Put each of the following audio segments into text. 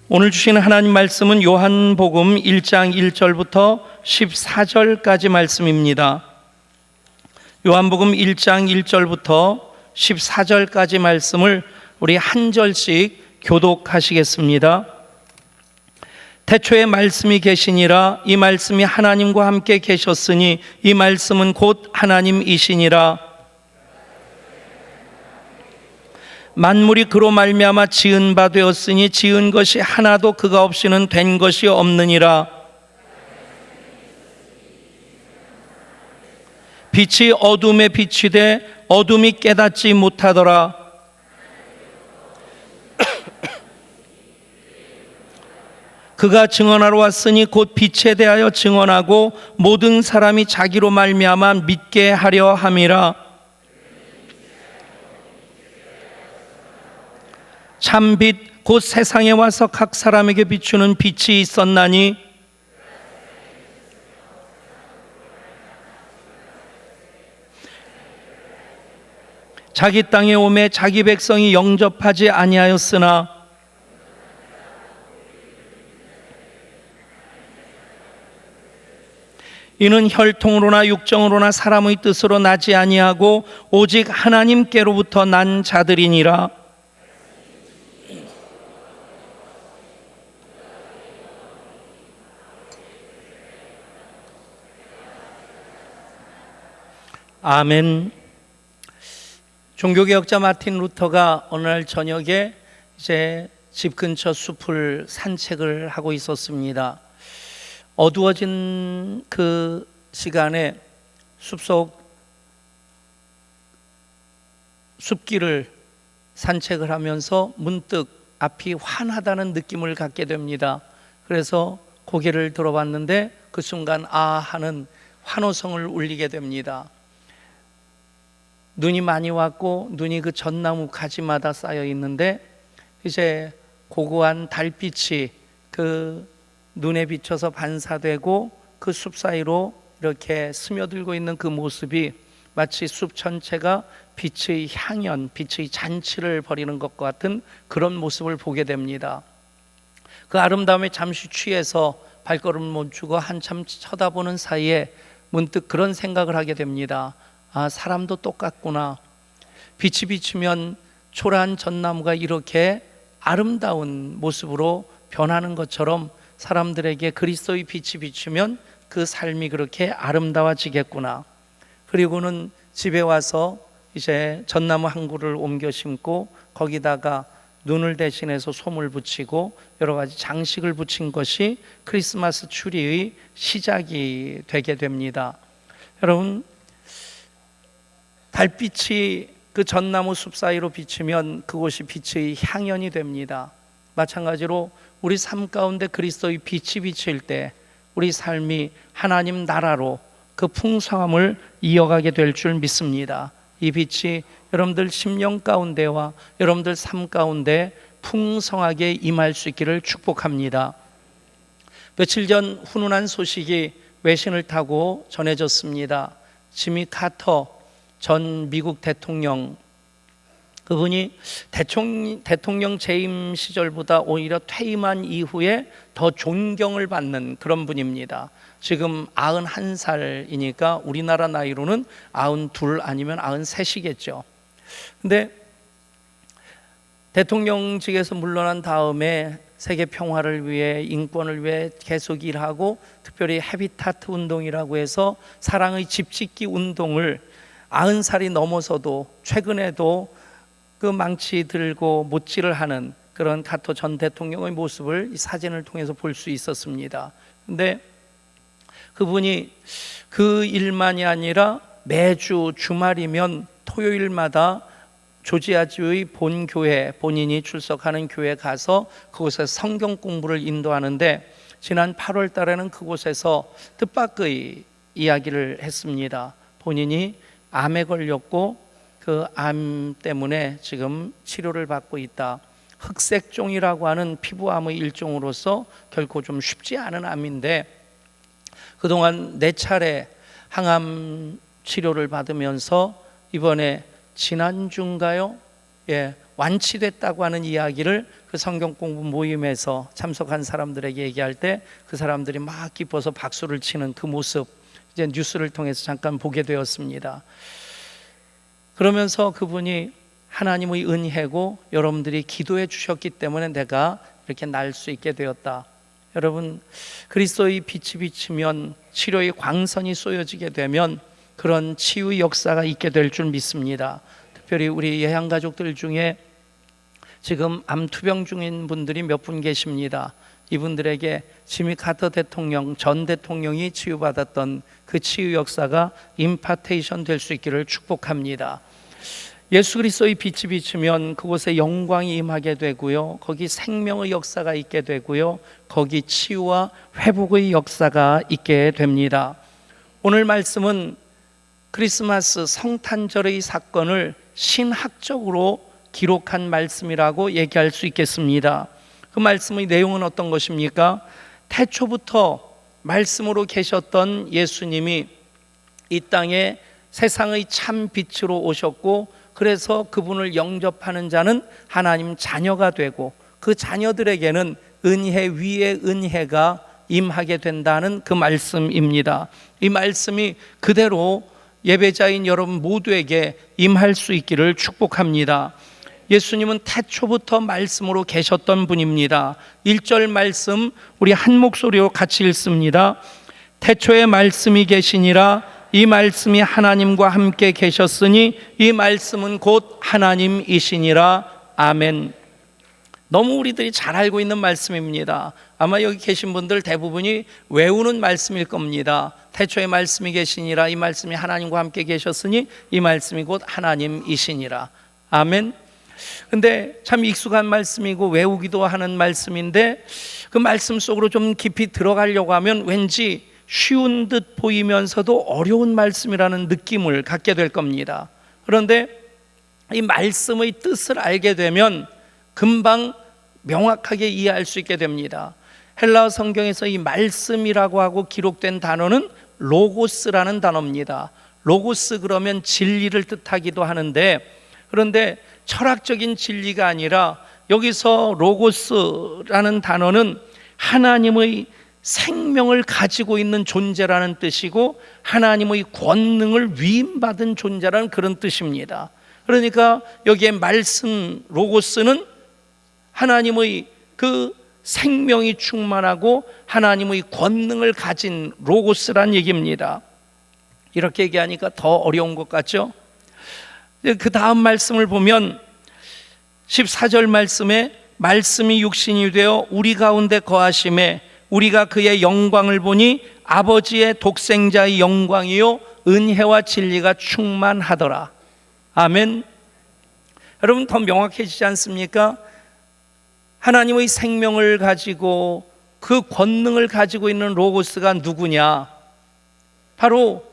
오늘 주신 하나님 말씀은 요한복음 1장 1절부터 14절까지 말씀입니다. 요한복음 1장 1절부터 14절까지 말씀을 우리 한 절씩 교독하시겠습니다. 태초에 말씀이 계시니라. 이 말씀이 하나님과 함께 계셨으니 이 말씀은 곧 하나님이시니라. 만물이 그로 말미암아 지은 바 되었으니 지은 것이 하나도 그가 없이는 된 것이 없느니라. 빛이 어둠에 비치되 어둠이 깨닫지 못하더라. 그가 증언하러 왔으니 곧 빛에 대하여 증언하고 모든 사람이 자기로 말미암아 믿게 하려 함이라. 참빛 곧 세상에 와서 각 사람에게 비추는 빛이 있었나니 자기 땅에 오매 자기 백성이 영접하지 아니하였으나 이는 혈통으로나 육정으로나 사람의 뜻으로 나지 아니하고 오직 하나님께로부터 난 자들이니라. 아멘. 종교개혁자 마틴 루터가 어느 날 저녁에 이제 집 근처 숲을 산책을 하고 있었습니다. 어두워진 그 시간에 숲속 숲길을 산책을 하면서 문득 앞이 환하다는 느낌을 갖게 됩니다. 그래서 고개를 들어봤는데 그 순간 아 하는 환호성을 울리게 됩니다. 눈이 많이 왔고 눈이 그 전나무 가지마다 쌓여 있는데 이제 고고한 달빛이 그 눈에 비쳐서 반사되고 그 숲 사이로 이렇게 스며들고 있는 그 모습이 마치 숲 전체가 빛의 향연, 빛의 잔치를 벌이는 것과 같은 그런 모습을 보게 됩니다. 그 아름다움에 잠시 취해서 발걸음을 멈추고 한참 쳐다보는 사이에 문득 그런 생각을 하게 됩니다. 아, 사람도 똑같구나. 빛이 비추면 초라한 전나무가 이렇게 아름다운 모습으로 변하는 것처럼 사람들에게 그리스도의 빛이 비추면 그 삶이 그렇게 아름다워지겠구나. 그리고는 집에 와서 이제 전나무 한 그루를 옮겨 심고 거기다가 눈을 대신해서 솜을 붙이고 여러 가지 장식을 붙인 것이 크리스마스 추리의 시작이 되게 됩니다. 여러분, 달빛이 그 전나무 숲 사이로 비치면 그곳이 빛의 향연이 됩니다. 마찬가지로 우리 삶 가운데 그리스도의 빛이 비칠 때 우리 삶이 하나님 나라로 그 풍성함을 이어가게 될 줄 믿습니다. 이 빛이 여러분들 심령 가운데와 여러분들 삶 가운데 풍성하게 임할 수 있기를 축복합니다. 며칠 전 훈훈한 소식이 외신을 타고 전해졌습니다. 지미 카터 전 미국 대통령, 그분이 대통령 재임 시절보다 오히려 퇴임한 이후에 더 존경을 받는 그런 분입니다. 지금 91살이니까 우리나라 나이로는 92 아니면 93이겠죠. 근데 대통령직에서 물러난 다음에 세계 평화를 위해, 인권을 위해 계속 일하고 특별히 헤비타트 운동이라고 해서 사랑의 집 짓기 운동을 90살이 넘어서도 최근에도 그 망치 들고 못질을 하는 그런 카터 전 대통령의 모습을 이 사진을 통해서 볼 수 있었습니다. 근데 그분이 그 일만이 아니라 매주 주말이면 토요일마다 조지아주의 본교회, 본인이 출석하는 교회 가서 그곳에서 성경 공부를 인도하는데 지난 8월 달에는 그곳에서 뜻밖의 이야기를 했습니다. 본인이 암에 걸렸고 그 암 때문에 지금 치료를 받고 있다. 흑색종이라고 하는 피부암의 일종으로서 결코 좀 쉽지 않은 암인데 그동안 4차례 항암 치료를 받으면서 이번에 지난주인가요? 완치됐다고 하는 이야기를 그 성경 공부 모임에서 참석한 사람들에게 얘기할 때 그 사람들이 막 기뻐서 박수를 치는 그 모습, 이제 뉴스를 통해서 잠깐 보게 되었습니다. 그러면서 그분이 하나님의 은혜고 여러분들이 기도해 주셨기 때문에 내가 이렇게 날 수 있게 되었다. 여러분, 그리스도의 빛이 비치면, 치료의 광선이 쏘여지게 되면 그런 치유의 역사가 있게 될 줄 믿습니다. 특별히 우리 예양 가족들 중에 지금 암 투병 중인 분들이 몇 분 계십니다. 이분들에게 지미 카터 대통령, 전 대통령이 치유받았던 그 치유 역사가 임파테이션 될 수 있기를 축복합니다. 예수 그리스도의 빛이 비치면 그곳에 영광이 임하게 되고요, 거기 생명의 역사가 있게 되고요, 거기 치유와 회복의 역사가 있게 됩니다. 오늘 말씀은 크리스마스 성탄절의 사건을 신학적으로 기록한 말씀이라고 얘기할 수 있겠습니다. 그 말씀의 내용은 어떤 것입니까? 태초부터 말씀으로 계셨던 예수님이 이 땅에 세상의 참 빛으로 오셨고, 그래서 그분을 영접하는 자는 하나님 자녀가 되고 그 자녀들에게는 은혜 위에 은혜가 임하게 된다는 그 말씀입니다. 이 말씀이 그대로 예배자인 여러분 모두에게 임할 수 있기를 축복합니다. 예수님은 태초부터 말씀으로 계셨던 분입니다. 1절 말씀 우리 한 목소리로 같이 읽습니다. 태초에 말씀이 계시니라. 이 말씀이 하나님과 함께 계셨으니 이 말씀은 곧 하나님이시니라. 아멘. 너무 우리들이 잘 알고 있는 말씀입니다. 아마 여기 계신 분들 대부분이 외우는 말씀일 겁니다. 태초에 말씀이 계시니라. 이 말씀이 하나님과 함께 계셨으니 이 말씀이 곧 하나님이시니라. 아멘. 근데 참 익숙한 말씀이고 외우기도 하는 말씀인데 그 말씀 속으로 좀 깊이 들어가려고 하면 왠지 쉬운 듯 보이면서도 어려운 말씀이라는 느낌을 갖게 될 겁니다. 그런데 이 말씀의 뜻을 알게 되면 금방 명확하게 이해할 수 있게 됩니다. 헬라어 성경에서 이 말씀이라고 하고 기록된 단어는 로고스라는 단어입니다. 로고스 그러면 진리를 뜻하기도 하는데, 그런데 철학적인 진리가 아니라 여기서 로고스라는 단어는 하나님의 생명을 가지고 있는 존재라는 뜻이고 하나님의 권능을 위임받은 존재라는 그런 뜻입니다. 그러니까 여기에 말씀 로고스는 하나님의 그 생명이 충만하고 하나님의 권능을 가진 로고스란 얘기입니다. 이렇게 얘기하니까 더 어려운 것 같죠? 그 다음 말씀을 보면 14절 말씀에 말씀이 육신이 되어 우리 가운데 거하심에 우리가 그의 영광을 보니 아버지의 독생자의 영광이요 은혜와 진리가 충만하더라. 아멘. 여러분 더 명확해지지 않습니까? 하나님의 생명을 가지고 그 권능을 가지고 있는 로고스가 누구냐? 바로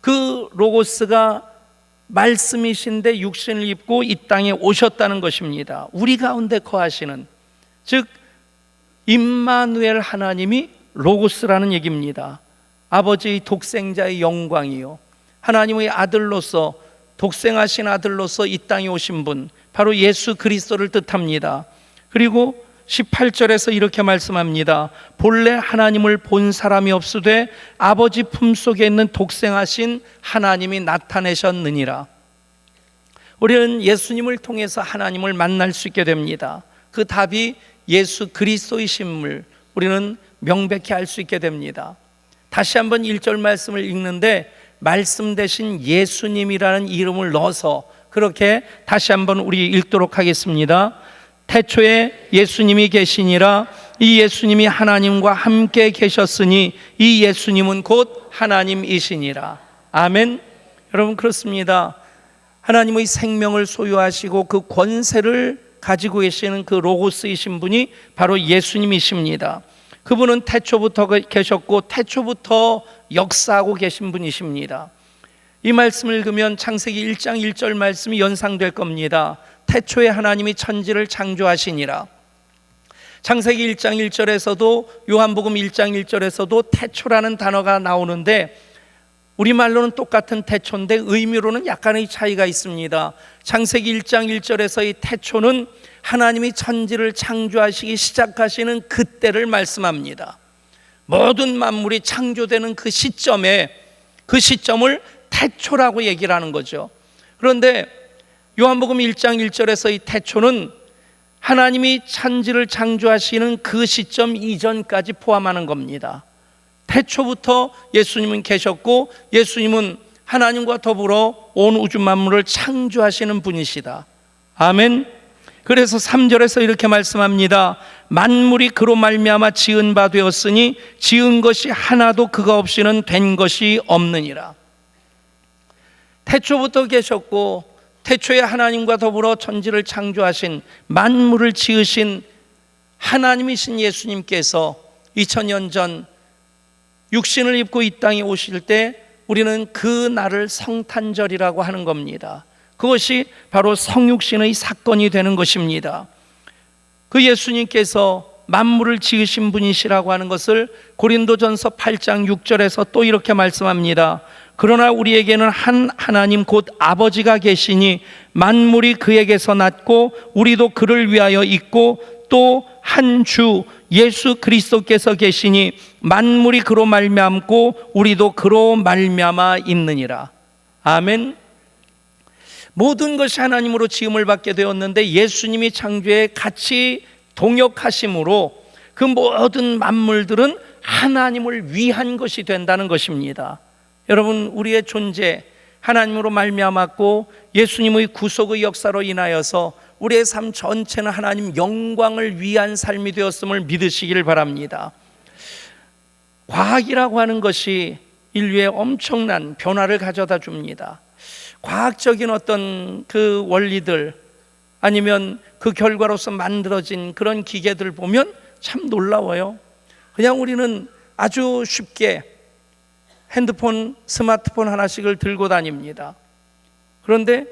그 로고스가 말씀이신데 육신을 입고 이 땅에 오셨다는 것입니다. 우리 가운데 거하시는, 즉 임마누엘 하나님이 로고스라는 얘기입니다. 아버지의 독생자의 영광이요 하나님의 아들로서, 독생하신 아들로서 이 땅에 오신 분, 바로 예수 그리스도를 뜻합니다. 그리고 18절에서 이렇게 말씀합니다. 본래 하나님을 본 사람이 없으되 아버지 품속에 있는 독생하신 하나님이 나타내셨느니라. 우리는 예수님을 통해서 하나님을 만날 수 있게 됩니다. 그 답이 예수 그리스도이심을 우리는 명백히 알 수 있게 됩니다. 다시 한번 1절 말씀을 읽는데 말씀 대신 예수님이라는 이름을 넣어서 그렇게 다시 한번 우리 읽도록 하겠습니다. 태초에 예수님이 계시니라. 이 예수님이 하나님과 함께 계셨으니 이 예수님은 곧 하나님이시니라. 아멘. 여러분 그렇습니다. 하나님의 생명을 소유하시고 그 권세를 가지고 계시는 그 로고스이신 분이 바로 예수님이십니다. 그분은 태초부터 계셨고 태초부터 역사하고 계신 분이십니다. 이 말씀을 읽으면 창세기 1장 1절 말씀이 연상될 겁니다. 태초에 하나님이 천지를 창조하시니라. 창세기 1장 1절에서도 요한복음 1장 1절에서도 태초라는 단어가 나오는데 우리말로는 똑같은 태초인데 의미로는 약간의 차이가 있습니다. 창세기 1장 1절에서 이 태초는 하나님이 천지를 창조하시기 시작하시는 그때를 말씀합니다. 모든 만물이 창조되는 그 시점에, 그 시점을 태초라고 얘기를 하는 거죠. 그런데 요한복음 1장 1절에서 이 태초는 하나님이 천지를 창조하시는 그 시점 이전까지 포함하는 겁니다. 태초부터 예수님은 계셨고 예수님은 하나님과 더불어 온 우주 만물을 창조하시는 분이시다. 아멘. 그래서 3절에서 이렇게 말씀합니다. 만물이 그로 말미암아 지은 바 되었으니 지은 것이 하나도 그가 없이는 된 것이 없느니라. 태초부터 계셨고 태초에 하나님과 더불어 천지를 창조하신, 만물을 지으신 하나님이신 예수님께서 2000년 전 육신을 입고 이 땅에 오실 때 우리는 그 날을 성탄절이라고 하는 겁니다. 그것이 바로 성육신의 사건이 되는 것입니다. 그 예수님께서 만물을 지으신 분이시라고 하는 것을 고린도전서 8장 6절에서 또 이렇게 말씀합니다. 그러나 우리에게는 한 하나님 곧 아버지가 계시니 만물이 그에게서 났고 우리도 그를 위하여 있고 또 한 주 예수 그리스도께서 계시니 만물이 그로 말미암고 우리도 그로 말미암아 있느니라. 아멘. 모든 것이 하나님으로 지음을 받게 되었는데 예수님이 창조에 같이 동역하심으로 그 모든 만물들은 하나님을 위한 것이 된다는 것입니다. 여러분, 우리의 존재 하나님으로 말미암았고 예수님의 구속의 역사로 인하여서 우리의 삶 전체는 하나님 영광을 위한 삶이 되었음을 믿으시길 바랍니다. 과학이라고 하는 것이 인류에 엄청난 변화를 가져다 줍니다. 과학적인 어떤 그 원리들 아니면 그 결과로서 만들어진 그런 기계들 보면 참 놀라워요. 그냥 우리는 아주 쉽게 핸드폰, 스마트폰 하나씩을 들고 다닙니다. 그런데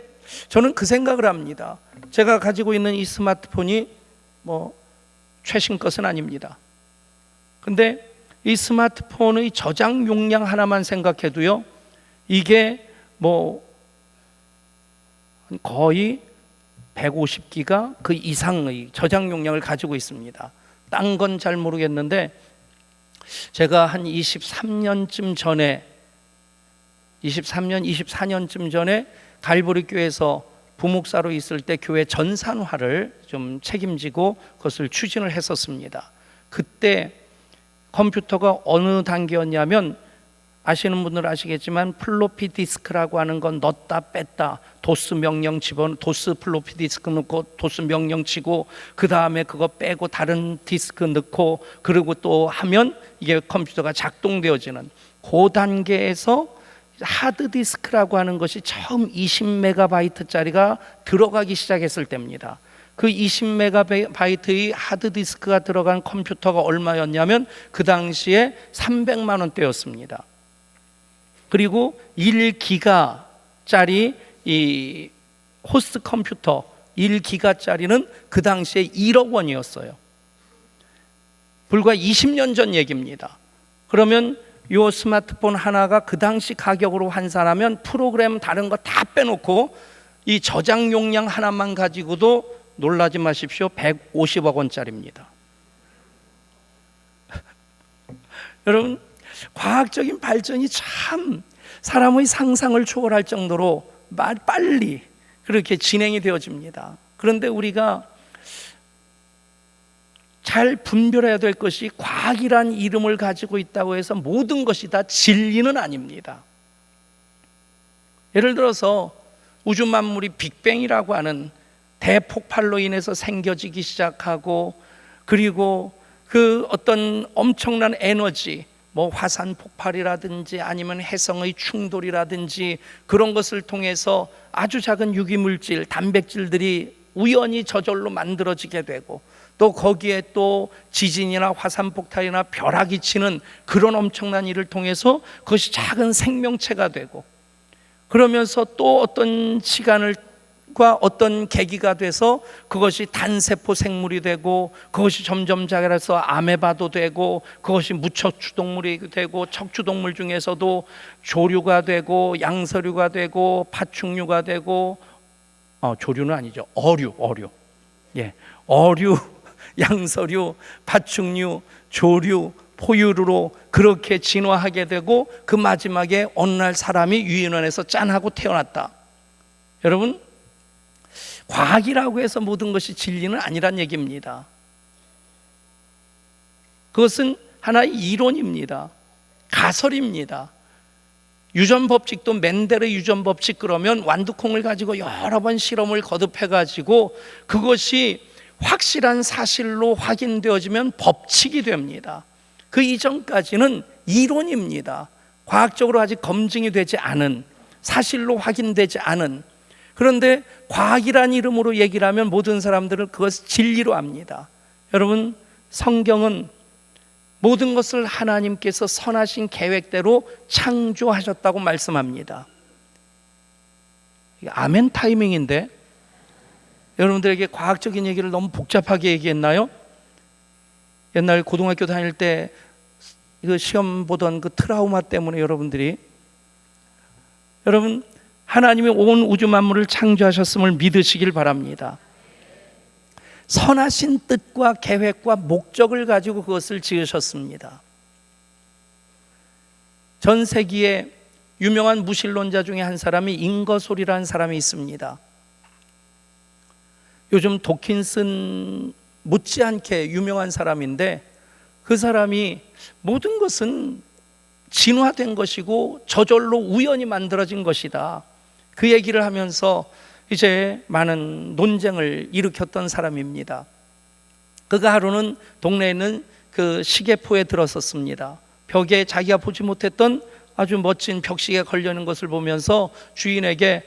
저는 그 생각을 합니다. 제가 가지고 있는 이 스마트폰이 최신 것은 아닙니다. 근데 이 스마트폰의 저장 용량 하나만 생각해도요, 이게 거의 150기가 그 이상의 저장 용량을 가지고 있습니다. 딴 건 잘 모르겠는데 제가 한 24년쯤 전에 갈보리 교회에서 부목사로 있을 때 교회 전산화를 좀 책임지고 그것을 추진을 했었습니다. 그때 컴퓨터가 어느 단계였냐면 아시는 분들 아시겠지만 플로피 디스크라고 하는 건 넣었다 뺐다, 도스 명령 도스 플로피 디스크 넣고 도스 명령 치고 그 다음에 그거 빼고 다른 디스크 넣고 그리고 또 하면 이게 컴퓨터가 작동되어지는 그 단계에서 하드 디스크라고 하는 것이 처음 20메가바이트짜리가 들어가기 시작했을 때입니다. 그 20메가바이트의 하드 디스크가 들어간 컴퓨터가 얼마였냐면 그 당시에 300만 원대였습니다. 그리고 1기가짜리 이 호스트 컴퓨터 1기가짜리는 그 당시에 1억 원이었어요. 불과 20년 전 얘기입니다. 그러면 이 스마트폰 하나가 그 당시 가격으로 환산하면 프로그램 다른 거 다 빼놓고 이 저장 용량 하나만 가지고도 놀라지 마십시오. 150억 원짜리입니다. 여러분, 과학적인 발전이 참 사람의 상상을 초월할 정도로 빨리 그렇게 진행이 되어집니다. 그런데 우리가 잘 분별해야 될 것이 과학이란 이름을 가지고 있다고 해서 모든 것이 다 진리는 아닙니다. 예를 들어서 우주 만물이 빅뱅이라고 하는 대폭발로 인해서 생겨지기 시작하고 그리고 그 어떤 엄청난 에너지 화산 폭발이라든지 아니면 해성의 충돌이라든지 그런 것을 통해서 아주 작은 유기물질, 단백질들이 우연히 저절로 만들어지게 되고 또 거기에 또 지진이나 화산 폭탄이나 벼락이 치는 그런 엄청난 일을 통해서 그것이 작은 생명체가 되고 그러면서 또 어떤 시간을 과 어떤 계기가 돼서 그것이 단세포 생물이 되고, 그것이 점점 자라서 아메바도 되고, 그것이 무척추동물이 되고, 척추동물 중에서도 조류가 되고, 양서류가 되고, 파충류가 되고, 조류는 아니죠, 어류. 예, 어류, 양서류, 파충류, 조류, 포유류로 그렇게 진화하게 되고, 그 마지막에 어느 날 사람이 유인원에서 짠하고 태어났다. 여러분, 과학이라고 해서 모든 것이 진리는 아니란 얘기입니다. 그것은 하나의 이론입니다. 가설입니다. 유전법칙도 멘델의 유전법칙, 그러면 완두콩을 가지고 여러 번 실험을 거듭해 가지고 그것이 확실한 사실로 확인되어지면 법칙이 됩니다. 그 이전까지는 이론입니다. 과학적으로 아직 검증이 되지 않은, 사실로 확인되지 않은. 그런데 과학이란 이름으로 얘기를 하면 모든 사람들은 그것을 진리로 압니다. 여러분, 성경은 모든 것을 하나님께서 선하신 계획대로 창조하셨다고 말씀합니다. 아멘 타이밍인데, 여러분들에게 과학적인 얘기를 너무 복잡하게 얘기했나요? 옛날 고등학교 다닐 때 그 시험 보던 그 트라우마 때문에 여러분, 하나님이 온 우주 만물을 창조하셨음을 믿으시길 바랍니다. 선하신 뜻과 계획과 목적을 가지고 그것을 지으셨습니다. 전 세기에 유명한 무신론자 중에 한 사람이 잉거솔이라는 사람이 있습니다. 요즘 도킨슨 못지않게 유명한 사람인데, 그 사람이 모든 것은 진화된 것이고 저절로 우연히 만들어진 것이다, 그 얘기를 하면서 이제 많은 논쟁을 일으켰던 사람입니다. 그가 하루는 동네에 있는 그 시계포에 들었었습니다. 벽에 자기가 보지 못했던 아주 멋진 벽시계 걸려있는 것을 보면서 주인에게,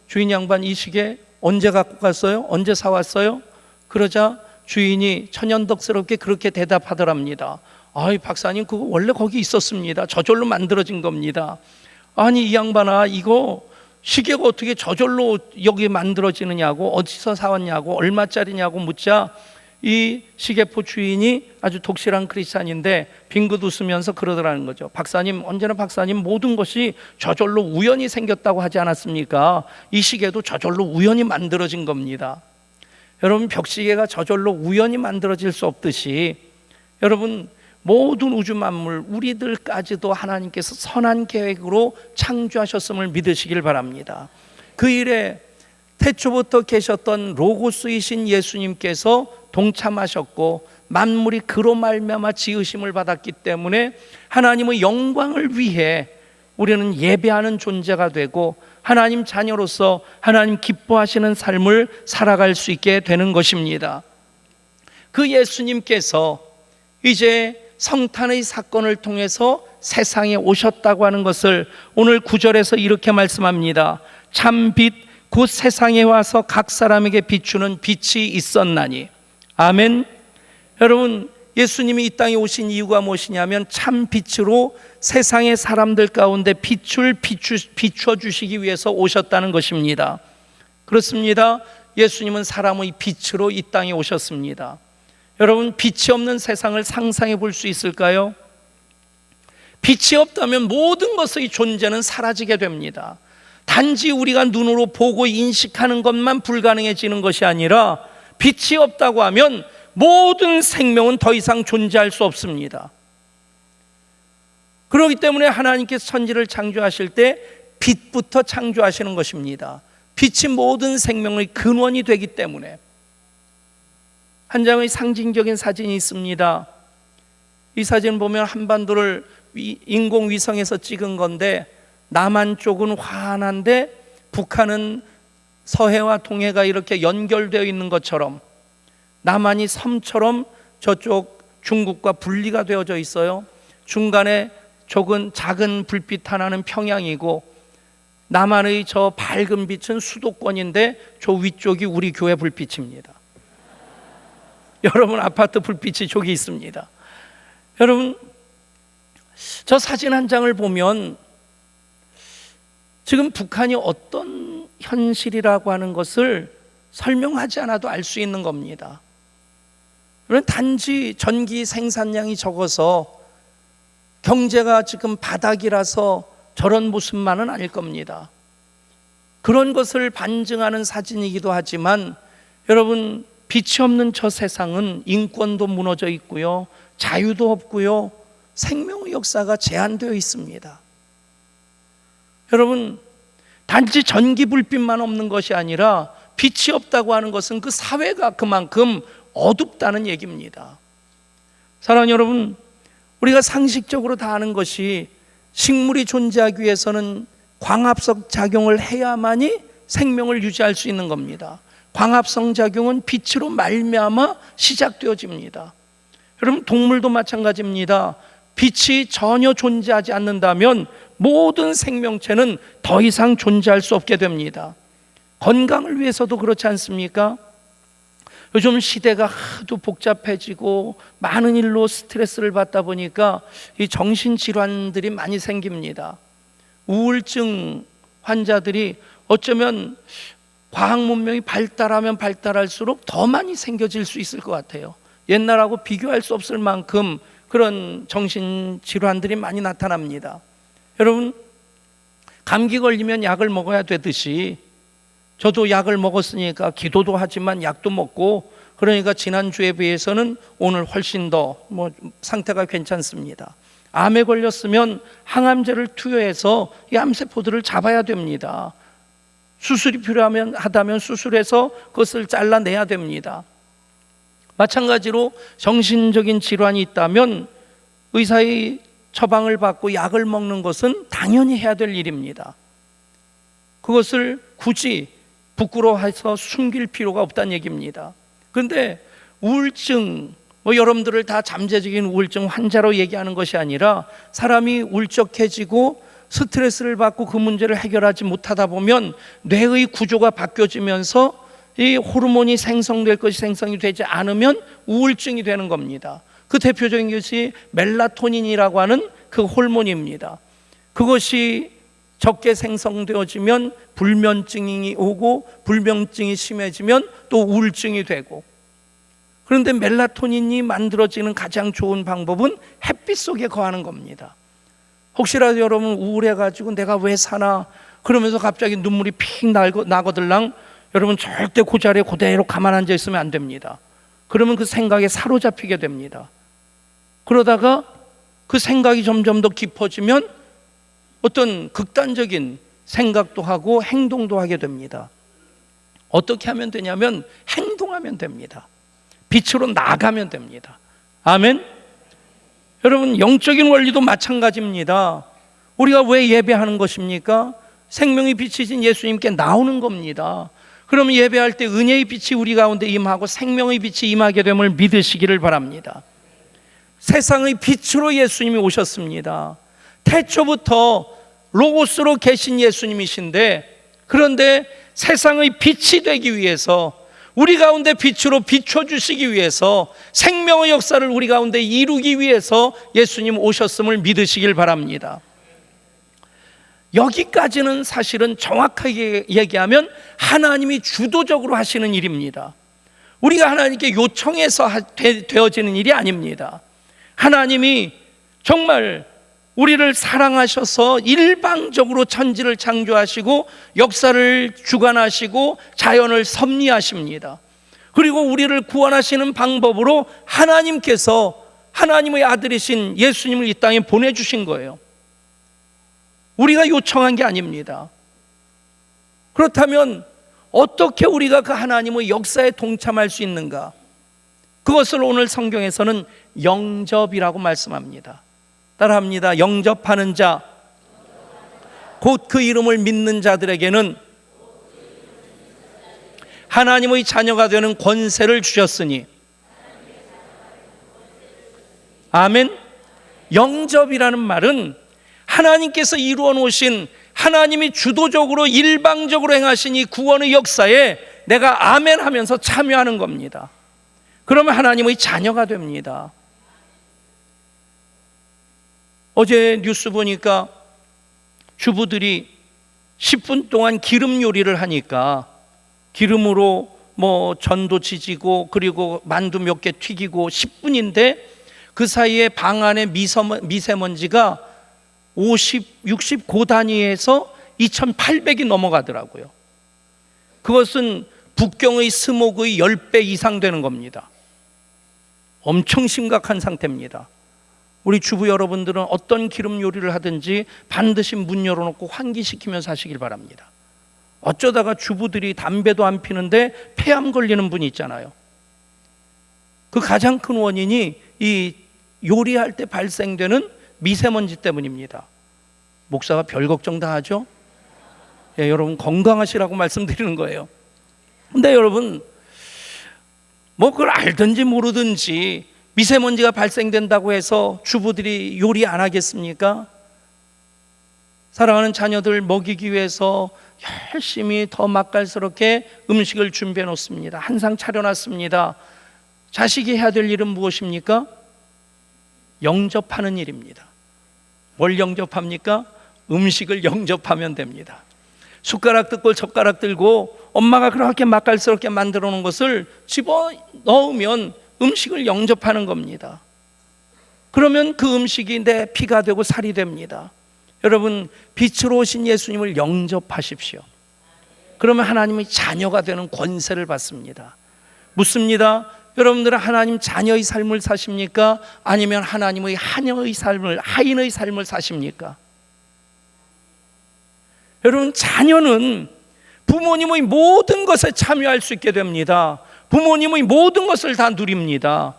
주인 양반, 이 시계 언제 갖고 갔어요? 언제 사왔어요? 그러자 주인이 천연덕스럽게 그렇게 대답하더랍니다. 박사님, 그거 원래 거기 있었습니다. 저절로 만들어진 겁니다. 아니, 이 양반아, 이거 시계가 어떻게 저절로 여기 만들어지느냐고, 어디서 사왔냐고, 얼마짜리냐고 묻자 이 시계포 주인이 아주 독실한 크리스찬인데 빙긋 웃으면서 그러더라는 거죠. 박사님, 언제나 박사님, 모든 것이 저절로 우연히 생겼다고 하지 않았습니까? 이 시계도 저절로 우연히 만들어진 겁니다. 여러분, 벽시계가 저절로 우연히 만들어질 수 없듯이, 여러분, 모든 우주 만물, 우리들까지도 하나님께서 선한 계획으로 창조하셨음을 믿으시길 바랍니다. 그 일에 태초부터 계셨던 로고스이신 예수님께서 동참하셨고, 만물이 그로 말미암아 지으심을 받았기 때문에 하나님의 영광을 위해 우리는 예배하는 존재가 되고, 하나님 자녀로서 하나님 기뻐하시는 삶을 살아갈 수 있게 되는 것입니다. 그 예수님께서 이제 성탄의 사건을 통해서 세상에 오셨다고 하는 것을 오늘 9절에서 이렇게 말씀합니다. 참 빛 곧 세상에 와서 각 사람에게 비추는 빛이 있었나니. 아멘. 여러분, 예수님이 이 땅에 오신 이유가 무엇이냐면 참 빛으로 세상의 사람들 가운데 빛을 비춰주시기 위해서 오셨다는 것입니다. 그렇습니다. 예수님은 사람의 빛으로 이 땅에 오셨습니다. 여러분, 빛이 없는 세상을 상상해 볼 수 있을까요? 빛이 없다면 모든 것의 존재는 사라지게 됩니다. 단지 우리가 눈으로 보고 인식하는 것만 불가능해지는 것이 아니라, 빛이 없다고 하면 모든 생명은 더 이상 존재할 수 없습니다. 그렇기 때문에 하나님께서 천지를 창조하실 때 빛부터 창조하시는 것입니다. 빛이 모든 생명의 근원이 되기 때문에. 한 장의 상징적인 사진이 있습니다. 이 사진 보면 한반도를 인공위성에서 찍은 건데, 남한 쪽은 환한데 북한은 서해와 동해가 이렇게 연결되어 있는 것처럼, 남한이 섬처럼 저쪽 중국과 분리가 되어져 있어요. 중간에 작은 불빛 하나는 평양이고, 남한의 저 밝은 빛은 수도권인데 저 위쪽이 우리 교회 불빛입니다. 여러분, 아파트 불빛이 저기 있습니다. 여러분, 저 사진 한 장을 보면 지금 북한이 어떤 현실이라고 하는 것을 설명하지 않아도 알 수 있는 겁니다. 그러면 단지 전기 생산량이 적어서 경제가 지금 바닥이라서 저런 모습만은 아닐 겁니다. 그런 것을 반증하는 사진이기도 하지만 여러분, 빛이 없는 저 세상은 인권도 무너져 있고요, 자유도 없고요, 생명의 역사가 제한되어 있습니다. 여러분, 단지 전기 불빛만 없는 것이 아니라 빛이 없다고 하는 것은 그 사회가 그만큼 어둡다는 얘기입니다. 사랑하는 여러분, 우리가 상식적으로 다 아는 것이 식물이 존재하기 위해서는 광합성 작용을 해야만이 생명을 유지할 수 있는 겁니다. 광합성 작용은 빛으로 말미암아 시작되어집니다. 여러분, 동물도 마찬가지입니다. 빛이 전혀 존재하지 않는다면 모든 생명체는 더 이상 존재할 수 없게 됩니다. 건강을 위해서도 그렇지 않습니까? 요즘 시대가 하도 복잡해지고 많은 일로 스트레스를 받다 보니까 이 정신질환들이 많이 생깁니다. 우울증 환자들이 어쩌면 과학 문명이 발달하면 발달할수록 더 많이 생겨질 수 있을 것 같아요. 옛날하고 비교할 수 없을 만큼 그런 정신질환들이 많이 나타납니다. 여러분, 감기 걸리면 약을 먹어야 되듯이 저도 약을 먹었으니까 기도도 하지만 약도 먹고, 그러니까 지난주에 비해서는 오늘 훨씬 더 상태가 괜찮습니다. 암에 걸렸으면 항암제를 투여해서 이 암세포들을 잡아야 됩니다. 수술이 필요하다면 수술해서 그것을 잘라내야 됩니다. 마찬가지로 정신적인 질환이 있다면 의사의 처방을 받고 약을 먹는 것은 당연히 해야 될 일입니다. 그것을 굳이 부끄러워해서 숨길 필요가 없다는 얘기입니다. 그런데 우울증, 여러분들을 다 잠재적인 우울증 환자로 얘기하는 것이 아니라 사람이 울적해지고 스트레스를 받고 그 문제를 해결하지 못하다 보면 뇌의 구조가 바뀌어지면서 이 호르몬이 생성될 것이 생성이 되지 않으면 우울증이 되는 겁니다. 그 대표적인 것이 멜라토닌이라고 하는 그 호르몬입니다. 그것이 적게 생성되어지면 불면증이 오고, 불면증이 심해지면 또 우울증이 되고. 그런데 멜라토닌이 만들어지는 가장 좋은 방법은 햇빛 속에 거하는 겁니다. 혹시라도 여러분 우울해가지고 내가 왜 사나 그러면서 갑자기 눈물이 픽 나거들랑, 여러분 절대 그 자리에 그대로 가만 앉아 있으면 안 됩니다. 그러면 그 생각에 사로잡히게 됩니다. 그러다가 그 생각이 점점 더 깊어지면 어떤 극단적인 생각도 하고 행동도 하게 됩니다. 어떻게 하면 되냐면 행동하면 됩니다. 빛으로 나가면 됩니다. 아멘. 여러분, 영적인 원리도 마찬가지입니다. 우리가 왜 예배하는 것입니까? 생명의 빛이신 예수님께 나오는 겁니다. 그러면 예배할 때 은혜의 빛이 우리 가운데 임하고 생명의 빛이 임하게 됨을 믿으시기를 바랍니다. 세상의 빛으로 예수님이 오셨습니다. 태초부터 로고스로 계신 예수님이신데, 그런데 세상의 빛이 되기 위해서, 우리 가운데 빛으로 비춰주시기 위해서, 생명의 역사를 우리 가운데 이루기 위해서 예수님 오셨음을 믿으시길 바랍니다. 여기까지는 사실은 정확하게 얘기하면 하나님이 주도적으로 하시는 일입니다. 우리가 하나님께 요청해서 되어지는 일이 아닙니다. 하나님이 정말 우리를 사랑하셔서 일방적으로 천지를 창조하시고 역사를 주관하시고 자연을 섭리하십니다. 그리고 우리를 구원하시는 방법으로 하나님께서 하나님의 아들이신 예수님을 이 땅에 보내주신 거예요. 우리가 요청한 게 아닙니다. 그렇다면 어떻게 우리가 그 하나님의 역사에 동참할 수 있는가? 그것을 오늘 성경에서는 영접이라고 말씀합니다. 따라합니다. 영접하는 자, 곧 그 이름을 믿는 자들에게는 하나님의 자녀가 되는 권세를 주셨으니. 아멘. 영접이라는 말은 하나님께서 이루어 놓으신, 하나님이 주도적으로 일방적으로 행하신 이 구원의 역사에 내가 아멘 하면서 참여하는 겁니다. 그러면 하나님의 자녀가 됩니다. 어제 뉴스 보니까 주부들이 10분 동안 기름 요리를 하니까 기름으로 뭐 전도 지지고 그리고 만두 몇 개 튀기고 10분인데 그 사이에 방 안에 미세먼지가 50, 60 고 단위에서 2800이 넘어가더라고요. 그것은 북경의 스모그의 10배 이상 되는 겁니다. 엄청 심각한 상태입니다. 우리 주부 여러분들은 어떤 기름 요리를 하든지 반드시 문 열어놓고 환기시키면서 하시길 바랍니다. 어쩌다가 주부들이 담배도 안 피는데 폐암 걸리는 분이 있잖아요. 그 가장 큰 원인이 이 요리할 때 발생되는 미세먼지 때문입니다. 목사가 별 걱정 다 하죠? 예, 여러분 건강하시라고 말씀드리는 거예요. 근데 여러분 뭐 그걸 알든지 모르든지 미세먼지가 발생된다고 해서 주부들이 요리 안 하겠습니까? 사랑하는 자녀들 먹이기 위해서 열심히 더 맛깔스럽게 음식을 준비해 놓습니다. 한상 차려놨습니다. 자식이 해야 될 일은 무엇입니까? 영접하는 일입니다. 뭘 영접합니까? 음식을 영접하면 됩니다. 숟가락 들고 젓가락 들고 엄마가 그렇게 맛깔스럽게 만들어 놓은 것을 집어 넣으면 음식을 영접하는 겁니다. 그러면 그 음식이 내 피가 되고 살이 됩니다. 여러분 빛으로 오신 예수님을 영접하십시오. 그러면 하나님의 자녀가 되는 권세를 받습니다. 묻습니다. 여러분들은 하나님 자녀의 삶을 사십니까? 아니면 하나님의 하녀의 삶을, 하인의 삶을 사십니까? 여러분 자녀는 부모님의 모든 것에 참여할 수 있게 됩니다. 부모님의 모든 것을 다 누립니다.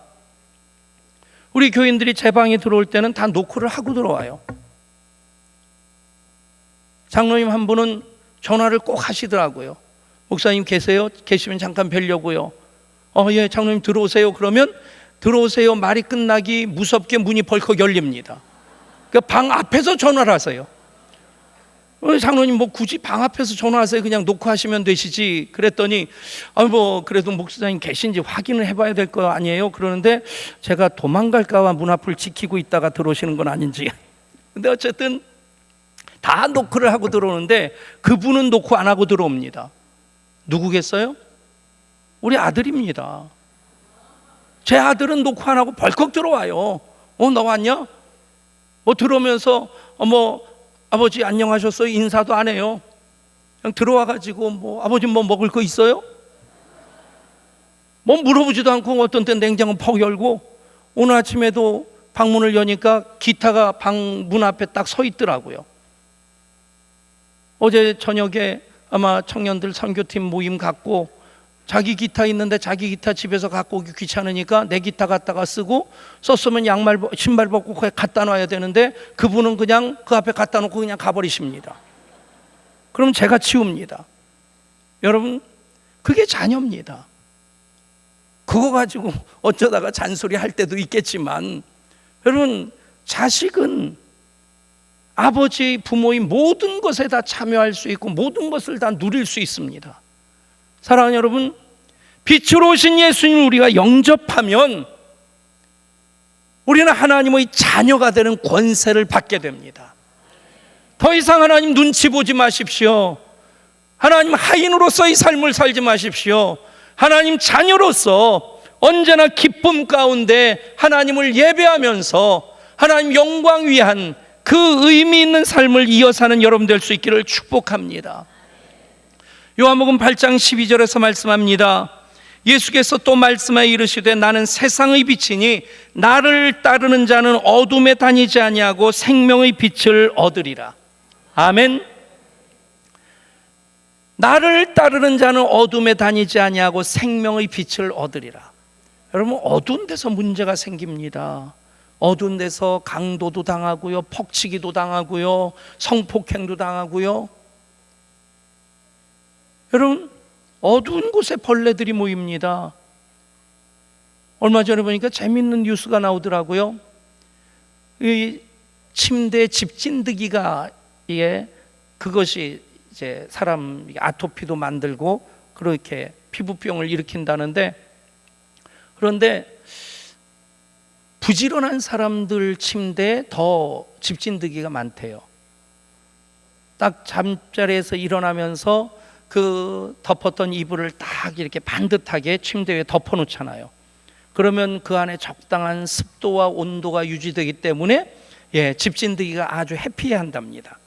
우리 교인들이 제 방에 들어올 때는 다 노크를 하고 들어와요. 장로님 한 분은 전화를 꼭 하시더라고요. 목사님 계세요? 계시면 잠깐 뵈려고요. 예, 장로님 들어오세요. 그러면 들어오세요 말이 끝나기 무섭게 문이 벌컥 열립니다. 그러니까 방 앞에서 전화를 하세요. 장로님 뭐 굳이 방 앞에서 전화하세요. 그냥 녹화하시면 되시지. 그랬더니 뭐 그래도 목사님 계신지 확인을 해봐야 될 거 아니에요. 그러는데 제가 도망갈까봐 문 앞을 지키고 있다가 들어오시는 건 아닌지. 근데 어쨌든 다 노크를 하고 들어오는데 그분은 노크 안 하고 들어옵니다. 누구겠어요? 우리 아들입니다. 제 아들은 노크 안 하고 벌컥 들어와요. 너 왔냐? 뭐 들어오면서 아버지 안녕하셨어요? 인사도 안 해요. 그냥 들어와가지고 아버지 뭐 먹을 거 있어요? 뭐 물어보지도 않고 어떤 때 냉장고 퍽 열고 오늘 아침에도 방문을 여니까 기타가 방 문 앞에 딱 서 있더라고요. 어제 저녁에 아마 청년들 선교팀 모임 갖고 자기 기타 있는데 자기 기타 집에서 갖고 오기 귀찮으니까 내 기타 갖다가 쓰고 썼으면 신발 벗고 거기 갖다 놔야 되는데 그분은 그냥 그 앞에 갖다 놓고 그냥 가버리십니다. 그럼 제가 치웁니다. 여러분 그게 자녀입니다. 그거 가지고 어쩌다가 잔소리 할 때도 있겠지만 여러분 자식은 아버지 부모의 모든 것에 다 참여할 수 있고 모든 것을 다 누릴 수 있습니다. 사랑하는 여러분, 빛으로 오신 예수님을 우리가 영접하면 우리는 하나님의 자녀가 되는 권세를 받게 됩니다. 더 이상 하나님 눈치 보지 마십시오. 하나님 하인으로서의 삶을 살지 마십시오. 하나님 자녀로서 언제나 기쁨 가운데 하나님을 예배하면서 하나님 영광 위한 그 의미 있는 삶을 이어 사는 여러분 될 수 있기를 축복합니다. 요한복음 8장 12절에서 말씀합니다. 예수께서 또 말씀하여 이르시되 나는 세상의 빛이니 나를 따르는 자는 어둠에 다니지 아니하고 생명의 빛을 얻으리라. 아멘. 나를 따르는 자는 어둠에 다니지 아니하고 생명의 빛을 얻으리라. 여러분 어두운 데서 문제가 생깁니다. 어두운 데서 강도도 당하고요, 퍽치기도 당하고요, 성폭행도 당하고요. 여러분 어두운 곳에 벌레들이 모입니다. 얼마 전에 보니까 재밌는 뉴스가 나오더라고요. 이 침대 집진드기가 그것이 이제 사람 아토피도 만들고 그렇게 피부병을 일으킨다는데, 그런데 부지런한 사람들 침대에 더 집진드기가 많대요. 딱 잠자리에서 일어나면서 그 덮었던 이불을 딱 이렇게 반듯하게 침대 위에 덮어놓잖아요. 그러면 그 안에 적당한 습도와 온도가 유지되기 때문에 집진드기가 아주 해피해한답니다.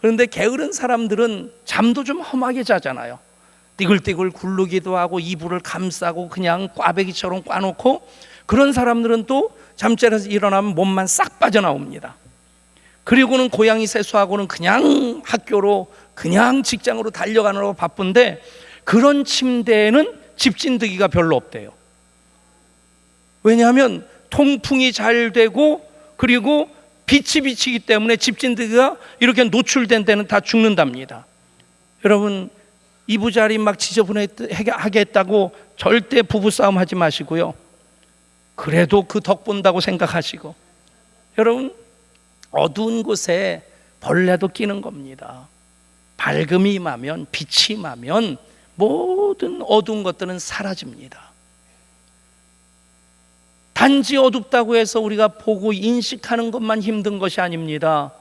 그런데 게으른 사람들은 잠도 좀 험하게 자잖아요. 띠글띠글 굴르기도 하고 이불을 감싸고 그냥 꽈배기처럼 꽈놓고, 그런 사람들은 또 잠자리에서 일어나면 몸만 싹 빠져나옵니다. 그리고는 고양이 세수하고는 그냥 학교로 그냥 직장으로 달려가느라고 바쁜데, 그런 침대에는 집진드기가 별로 없대요. 왜냐하면 통풍이 잘 되고 그리고 빛이 비치기 때문에 집진드기가 이렇게 노출된 데는 다 죽는답니다. 여러분, 이부자리 막 지저분하게 했다고 절대 부부싸움 하지 마시고요. 그래도 그 덕 본다고 생각하시고, 여러분, 어두운 곳에 벌레도 끼는 겁니다. 밝음이 임하면, 빛이 임하면 모든 어두운 것들은 사라집니다. 단지 어둡다고 해서 우리가 보고 인식하는 것만 힘든 것이 아닙니다.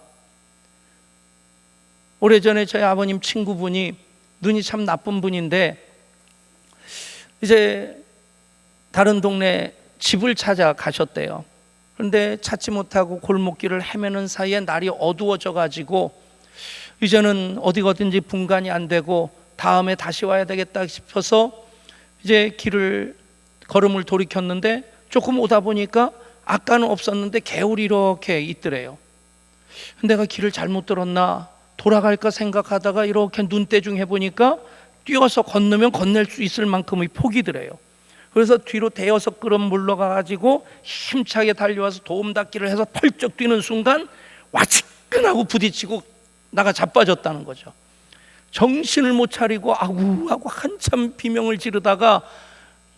오래전에 저희 아버님 친구분이 눈이 참 나쁜 분인데, 이제 다른 동네 집을 찾아 가셨대요. 그런데 찾지 못하고 골목길을 헤매는 사이에 날이 어두워져 가지고 이제는 어디 가든지 분간이 안 되고 다음에 다시 와야 되겠다 싶어서 이제 걸음을 돌이켰는데, 조금 오다 보니까 아까는 없었는데 개울이 이렇게 있더래요. 내가 길을 잘못 들었나 돌아갈까 생각하다가 이렇게 눈대중 해보니까 뛰어서 건너면 건널 수 있을 만큼의 폭이더래요. 그래서 뒤로 대여섯 걸음 물러가가지고 힘차게 달려와서 도움닫기를 해서 펄쩍 뛰는 순간 와치끈하고 부딪히고 나가 자빠졌다는 거죠. 정신을 못 차리고 아구 하고 한참 비명을 지르다가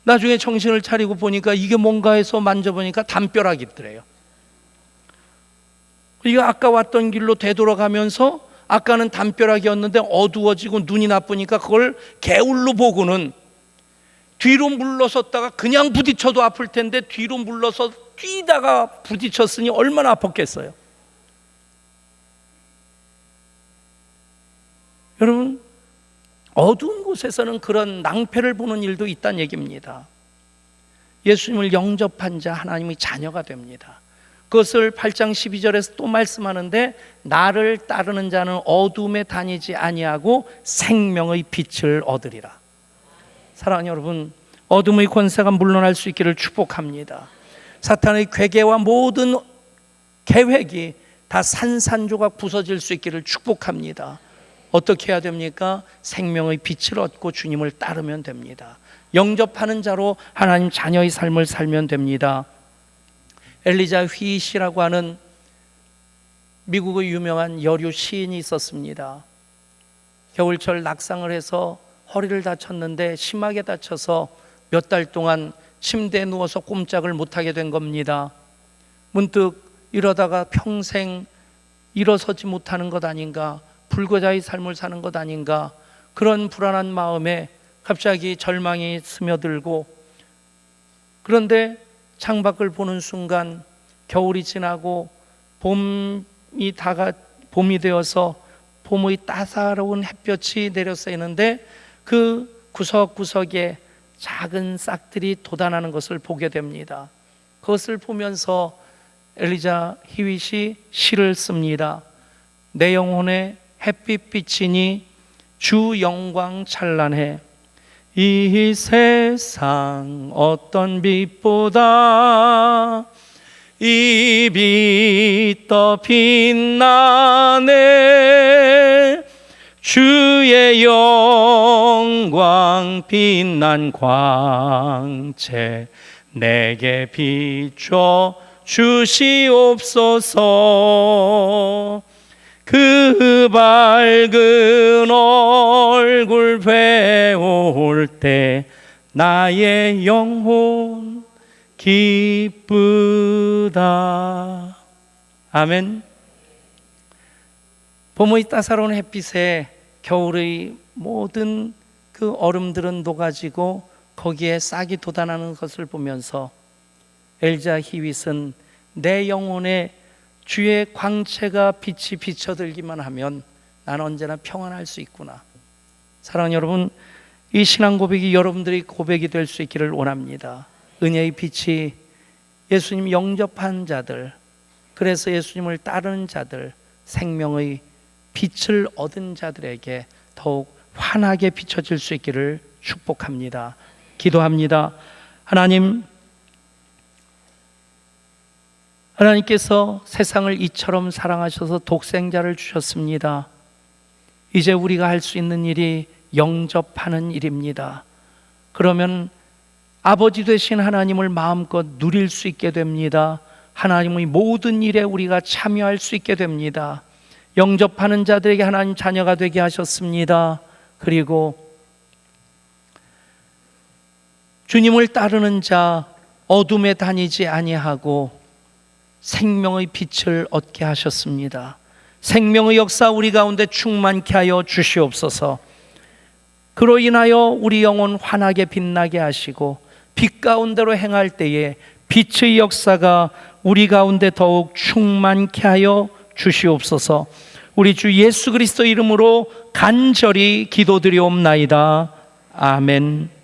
나중에 정신을 차리고 보니까 이게 뭔가 해서 만져보니까 담벼락이 있더래요. 이게 아까 왔던 길로 되돌아가면서 아까는 담벼락이었는데 어두워지고 눈이 나쁘니까 그걸 개울로 보고는 뒤로 물러섰다가 그냥 부딪혀도 아플 텐데 뒤로 물러서 뛰다가 부딪혔으니 얼마나 아팠겠어요. 여러분, 어두운 곳에서는 그런 낭패를 보는 일도 있다는 얘기입니다. 예수님을 영접한 자 하나님의 자녀가 됩니다. 그것을 8장 12절에서 또 말씀하는데, 나를 따르는 자는 어둠에 다니지 아니하고 생명의 빛을 얻으리라. 사랑하는 여러분, 어둠의 권세가 물러날 수 있기를 축복합니다. 사탄의 괴계와 모든 계획이 다 산산조각 부서질 수 있기를 축복합니다. 어떻게 해야 됩니까? 생명의 빛을 얻고 주님을 따르면 됩니다. 영접하는 자로 하나님 자녀의 삶을 살면 됩니다. 엘리자 휘시라고 하는 미국의 유명한 여류 시인이 있었습니다. 겨울철 낙상을 해서 허리를 다쳤는데 심하게 다쳐서 몇 달 동안 침대에 누워서 꼼짝을 못하게 된 겁니다. 문득 이러다가 평생 일어서지 못하는 것 아닌가, 불거자의 삶을 사는 것 아닌가, 그런 불안한 마음에 갑자기 절망이 스며들고, 그런데 창밖을 보는 순간 겨울이 지나고 봄이 되어서 봄의 따사로운 햇볕이 내려쓰이는데 그 구석구석에 작은 싹들이 돋아나는 것을 보게 됩니다. 그것을 보면서 엘리자 히윗이 시를 씁니다. 내 영혼에 햇빛 비치니 주 영광 찬란해. 이 세상 어떤 빛보다 이 빛 더 빛나네. 주의 영광 빛난 광채 내게 비춰 주시옵소서. 그 밝은 얼굴 배울 때 나의 영혼 기쁘다. 아멘. 봄의 따사로운 햇빛에 겨울의 모든 그 얼음들은 녹아지고 거기에 싹이 돋아나는 것을 보면서 엘리자 히윗은 내 영혼에 주의 광채가 빛이 비쳐들기만 하면 나는 언제나 평안할 수 있구나. 사랑하는 여러분, 이 신앙 고백이 여러분들이 고백이 될 수 있기를 원합니다. 은혜의 빛이 예수님 영접한 자들, 그래서 예수님을 따르는 자들, 생명의 빛을 얻은 자들에게 더욱 환하게 비춰질 수 있기를 축복합니다. 기도합니다. 하나님께서 세상을 이처럼 사랑하셔서 독생자를 주셨습니다. 이제 우리가 할 수 있는 일이 영접하는 일입니다. 그러면 아버지 되신 하나님을 마음껏 누릴 수 있게 됩니다. 하나님의 모든 일에 우리가 참여할 수 있게 됩니다. 영접하는 자들에게 하나님 자녀가 되게 하셨습니다. 그리고 주님을 따르는 자, 어둠에 다니지 아니하고 생명의 빛을 얻게 하셨습니다. 생명의 역사 우리 가운데 충만케 하여 주시옵소서. 그로 인하여 우리 영혼 환하게 빛나게 하시고 빛 가운데로 행할 때에 빛의 역사가 우리 가운데 더욱 충만케 하여 주시옵소서. 우리 주 예수 그리스도 이름으로 간절히 기도드리옵나이다. 아멘.